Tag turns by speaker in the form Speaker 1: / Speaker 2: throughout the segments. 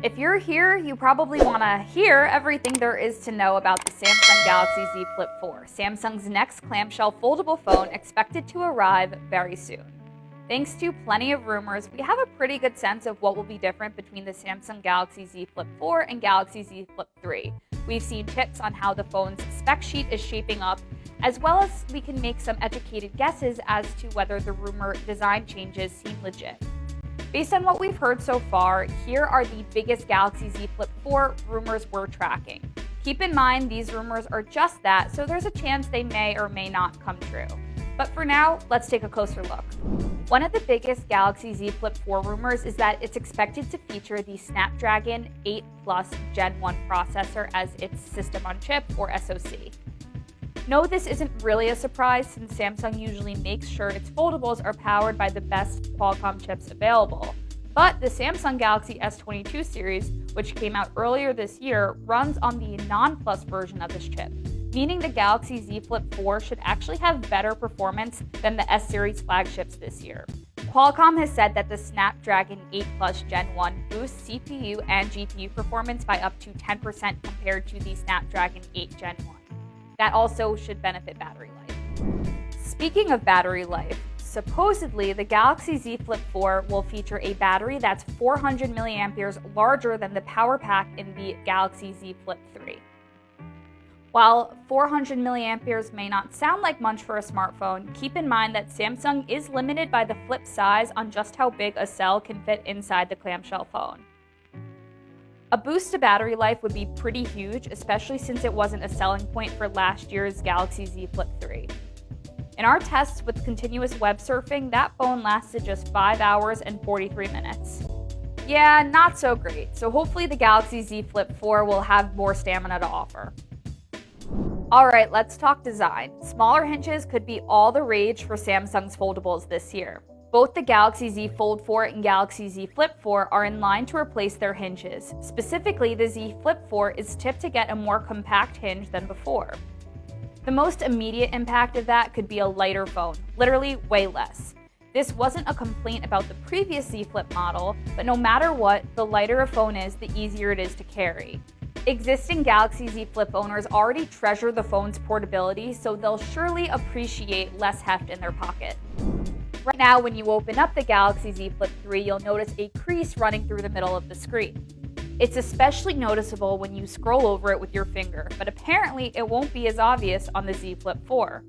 Speaker 1: If you're here, you probably want to hear everything there is to know about the Samsung Galaxy Z Flip 4, Samsung's next clamshell foldable phone expected to arrive very soon. Thanks to plenty of rumors, we have a pretty good sense of what will be different between the Samsung Galaxy Z Flip 4 and Galaxy Z Flip 3. We've seen tips on how the phone's spec sheet is shaping up, as well as we can make some educated guesses as to whether the rumor design changes seem legit. Based on what we've heard so far, here are the biggest Galaxy Z Flip 4 rumors we're tracking. Keep in mind, these rumors are just that, so there's a chance they may or may not come true. But for now, let's take a closer look. One of the biggest Galaxy Z Flip 4 rumors is that it's expected to feature the Snapdragon 8 Plus Gen 1 processor as its system on chip, or SoC. No, this isn't really a surprise since Samsung usually makes sure its foldables are powered by the best Qualcomm chips available. But the Samsung Galaxy S22 series, which came out earlier this year, runs on the non-Plus version of this chip, meaning the Galaxy Z Flip 4 should actually have better performance than the S-series flagships this year. Qualcomm has said that the Snapdragon 8 Plus Gen 1 boosts CPU and GPU performance by up to 10% compared to the Snapdragon 8 Gen 1. That also should benefit battery life. Speaking of battery life, supposedly the Galaxy Z Flip 4 will feature a battery that's 400 milliamperes larger than the power pack in the Galaxy Z Flip 3. While 400 milliamperes may not sound like much for a smartphone, keep in mind that Samsung is limited by the Flip size on just how big a cell can fit inside the clamshell phone. A boost to battery life would be pretty huge, especially since it wasn't a selling point for last year's Galaxy Z Flip 3. In our tests with continuous web surfing, that phone lasted just 5 hours and 43 minutes. Yeah, not so great, so hopefully the Galaxy Z Flip 4 will have more stamina to offer. Alright, let's talk design. Smaller hinges could be all the rage for Samsung's foldables this year. Both the Galaxy Z Fold 4 and Galaxy Z Flip 4 are in line to replace their hinges. Specifically, the Z Flip 4 is tipped to get a more compact hinge than before. The most immediate impact of that could be a lighter phone, literally way less. This wasn't a complaint about the previous Z Flip model, but no matter what, the lighter a phone is, the easier it is to carry. Existing Galaxy Z Flip owners already treasure the phone's portability, so they'll surely appreciate less heft in their pocket. Right now, when you open up the Galaxy Z Flip 3, you'll notice a crease running through the middle of the screen. It's especially noticeable when you scroll over it with your finger, but apparently it won't be as obvious on the Z Flip 4.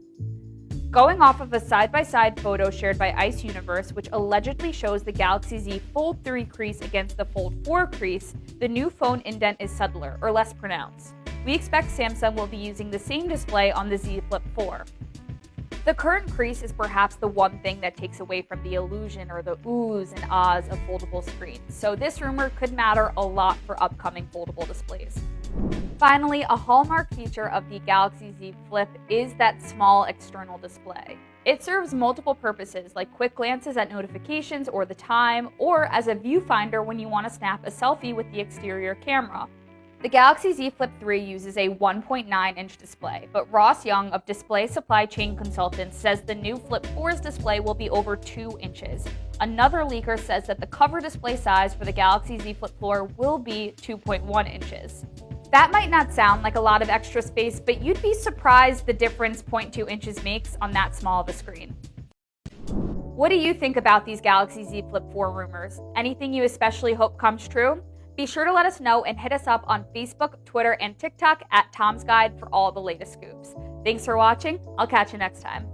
Speaker 1: Going off of a side-by-side photo shared by Ice Universe, which allegedly shows the Galaxy Z Fold 3 crease against the Fold 4 crease, the new phone indent is subtler, or less pronounced. We expect Samsung will be using the same display on the Z Flip 4. The current crease is perhaps the one thing that takes away from the illusion or the oohs and ahs of foldable screens, so this rumor could matter a lot for upcoming foldable displays. Finally, a hallmark feature of the Galaxy Z Flip is that small external display. It serves multiple purposes, like quick glances at notifications or the time, or as a viewfinder when you want to snap a selfie with the exterior camera. The Galaxy Z Flip 3 uses a 1.9-inch display, but Ross Young of Display Supply Chain Consultants says the new Flip 4's display will be over 2 inches. Another leaker says that the cover display size for the Galaxy Z Flip 4 will be 2.1 inches. That might not sound like a lot of extra space, but you'd be surprised the difference 0.2 inches makes on that small of a screen. What do you think about these Galaxy Z Flip 4 rumors? Anything you especially hope comes true? Be sure to let us know and hit us up on Facebook, Twitter, and TikTok at Tom's Guide for all the latest scoops. Thanks for watching. I'll catch you next time.